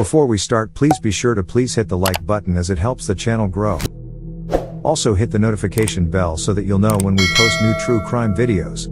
Before we start, please be sure to hit the like button as it helps the channel grow. Also hit the notification bell so that you'll know when we post new true crime videos.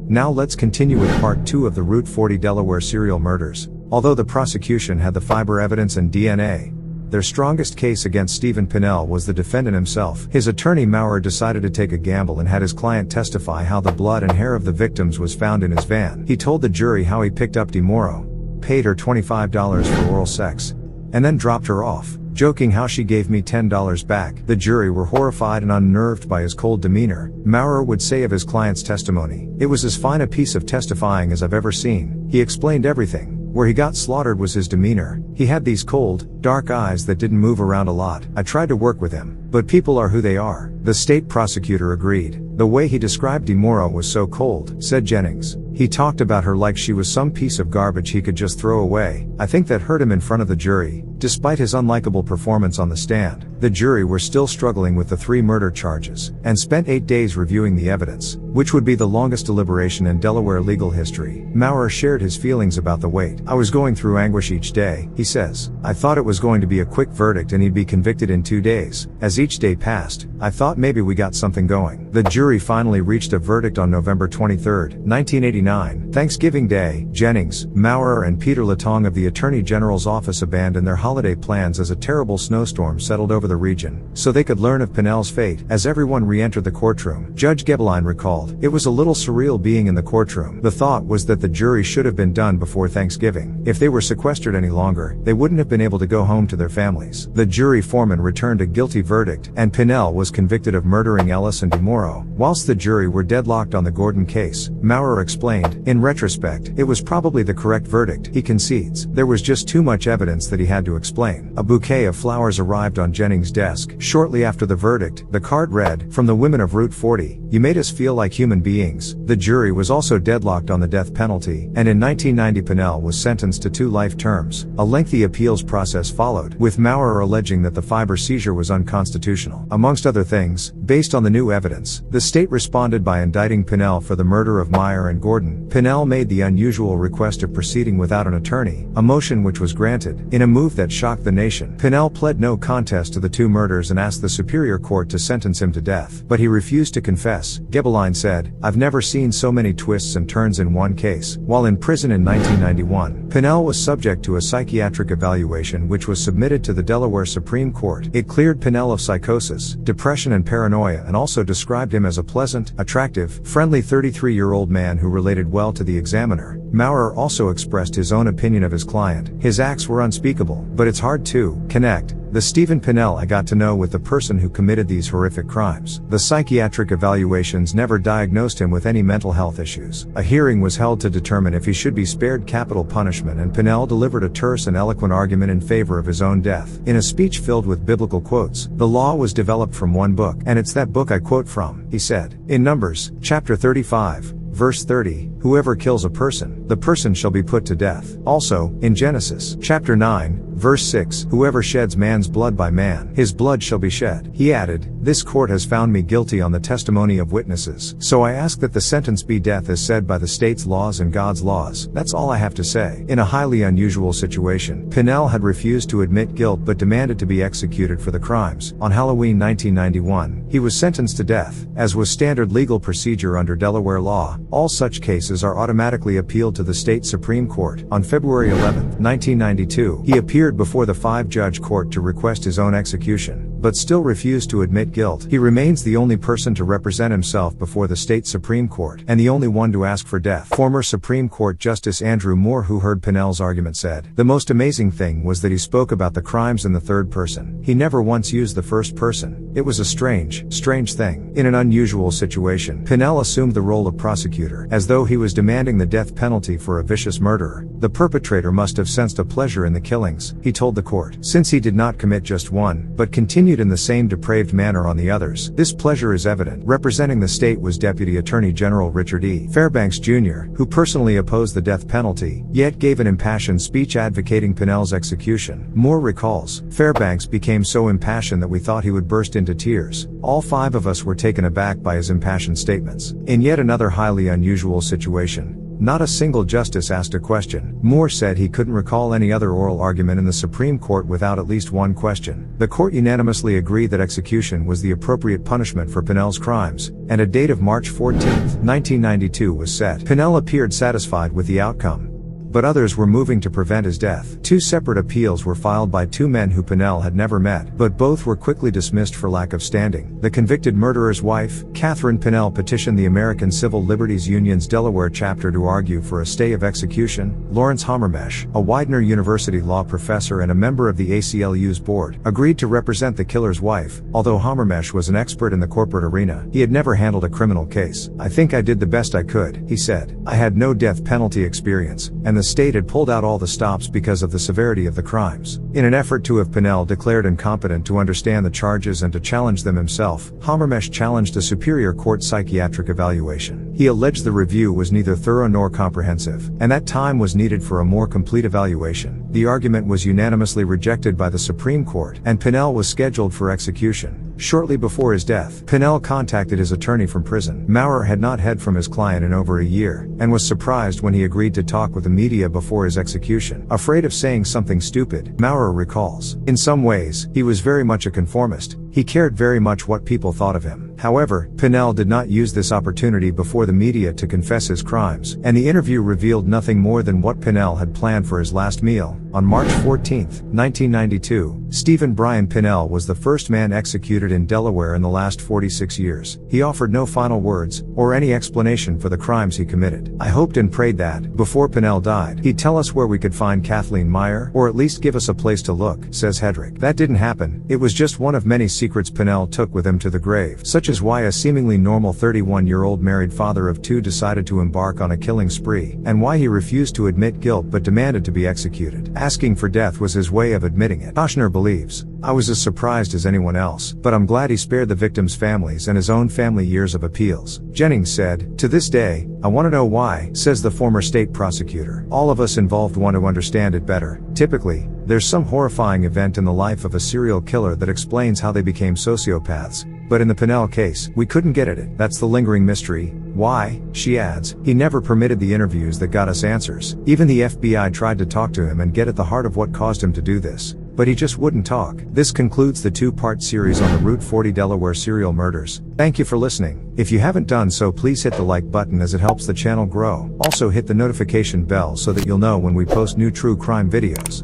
Now let's continue with part 2 of the Route 40 Delaware serial murders. Although the prosecution had the fiber evidence and DNA, their strongest case against Stephen Pennell was the defendant himself. His attorney Maurer decided to take a gamble and had his client testify how the blood and hair of the victims was found in his van. He told the jury how he picked up DeMoro, paid her $25 for oral sex, and then dropped her off, joking how she gave me $10 back. The jury were horrified and unnerved by his cold demeanor. Maurer would say of his client's testimony, "It was as fine a piece of testifying as I've ever seen. He explained everything. Where he got slaughtered was his demeanor. He had these cold, dark eyes that didn't move around a lot. I tried to work with him, but people are who they are." The state prosecutor agreed. "The way he described DeMoro was so cold," said Jennings. "He talked about her like she was some piece of garbage he could just throw away. I think that hurt him in front of the jury." Despite his unlikable performance on the stand, the jury were still struggling with the 3 murder charges, and spent 8 days reviewing the evidence, which would be the longest deliberation in Delaware legal history. Maurer shared his feelings about the wait. "I was going through anguish each day," he says. "I thought it was going to be a quick verdict and he'd be convicted in 2 days. As each day passed, I thought maybe we got something going." The jury finally reached a verdict on November 23, 1989, Thanksgiving Day. Jennings, Maurer and Peter Latong of the Attorney General's office abandoned their holiday plans as a terrible snowstorm settled over the region, so they could learn of Pennell's fate. As everyone re-entered the courtroom, Judge Gebeline recalled, "It was a little surreal being in the courtroom. The thought was that the jury should have been done before Thanksgiving. If they were sequestered any longer, they wouldn't have been able to go home to their families." The jury foreman returned a guilty verdict, and Pennell was convicted of murdering Ellis and DeMoro. Whilst the jury were deadlocked on the Gordon case, Maurer explained, "In retrospect, it was probably the correct verdict." He concedes, "There was just too much evidence that he had to explain." A bouquet of flowers arrived on Jennings' desk. Shortly after the verdict, the card read, "From the women of Route 40, you made us feel like human beings." The jury was also deadlocked on the death penalty, and in 1990 Pennell was sentenced to 2 life terms. A lengthy appeals process followed, with Maurer alleging that the fiber seizure was unconstitutional. Amongst other things, based on the new evidence, the state responded by indicting Pennell for the murder of Meyer and Gordon. Pennell made the unusual request of proceeding without an attorney, a motion which was granted. In a move that shocked the nation, Pennell pled no contest to the 2 murders and asked the Superior Court to sentence him to death, but he refused to confess. Gebeline said, "I've never seen so many twists and turns in one case." While in prison in 1991, Pennell was subject to a psychiatric evaluation which was submitted to the Delaware Supreme Court. It cleared Pennell of psychosis, depression and paranoia, and also described him as a pleasant, attractive, friendly 33-year-old man who related well to the examiner. Maurer also expressed his own opinion of his client. "His acts were unspeakable, but it's hard to connect the Stephen Pennell I got to know with the person who committed these horrific crimes." The psychiatric evaluations never diagnosed him with any mental health issues. A hearing was held to determine if he should be spared capital punishment, and Pennell delivered a terse and eloquent argument in favor of his own death. In a speech filled with biblical quotes, "The law was developed from one book, and it's that book I quote from," he said. In Numbers, chapter 35, verse 30, "Whoever kills a person, the person shall be put to death." Also, in Genesis, chapter 9, verse 6, "Whoever sheds man's blood by man, his blood shall be shed." He added, "This court has found me guilty on the testimony of witnesses, so I ask that the sentence be death as said by the state's laws and God's laws. That's all I have to say." In a highly unusual situation, Pennell had refused to admit guilt but demanded to be executed for the crimes. On Halloween 1991, he was sentenced to death. As was standard legal procedure under Delaware law, all such cases are automatically appealed to the state Supreme Court. On February 11, 1992, he appeared before the 5-judge court to request his own execution, but still refused to admit guilt. He remains the only person to represent himself before the state Supreme Court, and the only one to ask for death. Former Supreme Court Justice Andrew Moore, who heard Pennell's argument, said, "The most amazing thing was that he spoke about the crimes in the third person. He never once used the first person. It was a strange thing." In an unusual situation, Pennell assumed the role of prosecutor, as though he was demanding the death penalty for a vicious murderer. The perpetrator must have sensed a pleasure in the killings, he told the court, since he did not commit just one, but continued in the same depraved manner on the others. This pleasure is evident. Representing the state was Deputy Attorney General Richard E. Fairbanks Jr., who personally opposed the death penalty, yet gave an impassioned speech advocating Pennell's execution. Moore recalls, "Fairbanks became so impassioned that we thought he would burst into tears. All 5 of us were taken aback by his impassioned statements." In yet another highly unusual situation, Not a single justice asked a question. Moore said he couldn't recall any other oral argument in the Supreme Court without at least one question. The court unanimously agreed that execution was the appropriate punishment for Pennell's crimes, and a date of March 14, 1992 was set. Pennell appeared satisfied with the outcome, but others were moving to prevent his death. Two separate appeals were filed by two men who Pennell had never met, but both were quickly dismissed for lack of standing. The convicted murderer's wife, Catherine Pennell, petitioned the American Civil Liberties Union's Delaware chapter to argue for a stay of execution. Lawrence Hammermesh, a Widener University law professor and a member of the ACLU's board, agreed to represent the killer's wife. Although Hammermesh was an expert in the corporate arena, he had never handled a criminal case. "I think I did the best I could," he said. "I had no death penalty experience, and the state had pulled out all the stops because of the severity of the crimes." In an effort to have Pennell declared incompetent to understand the charges and to challenge them himself, Hammermesh challenged a Superior Court psychiatric evaluation. He alleged the review was neither thorough nor comprehensive, and that time was needed for a more complete evaluation. The argument was unanimously rejected by the Supreme Court, and Pennell was scheduled for execution. Shortly before his death, Pennell contacted his attorney from prison. Maurer had not heard from his client in over a year, and was surprised when he agreed to talk with the media before his execution. Afraid of saying something stupid, Maurer recalls, "In some ways, he was very much a conformist. He cared very much what people thought of him." However, Pennell did not use this opportunity before the media to confess his crimes, and the interview revealed nothing more than what Pennell had planned for his last meal. On March 14, 1992, Stephen Brian Pennell was the first man executed in Delaware in the last 46 years. He offered no final words, or any explanation for the crimes he committed. "I hoped and prayed that, before Pennell died, he'd tell us where we could find Kathleen Meyer, or at least give us a place to look," says Hedrick. "That didn't happen. It was just one of many secrets Pennell took with him to the grave, such as why a seemingly normal 31-year-old married father of two decided to embark on a killing spree, and why he refused to admit guilt but demanded to be executed. Asking for death was his way of admitting it." Koshner believes, "I was as surprised as anyone else, but I'm glad he spared the victims' families and his own family years of appeals." Jennings said, "To this day, I want to know why," says the former state prosecutor. "All of us involved want to understand it better. Typically, there's some horrifying event in the life of a serial killer that explains how they became sociopaths. But in the Pennell case, we couldn't get at it. That's the lingering mystery. Why?" She adds, "He never permitted the interviews that got us answers. Even the FBI tried to talk to him and get at the heart of what caused him to do this, but he just wouldn't talk." This concludes the two-part series on the Route 40 Delaware serial murders. Thank you for listening. If you haven't done so, please hit the like button as it helps the channel grow. Also hit the notification bell so that you'll know when we post new true crime videos.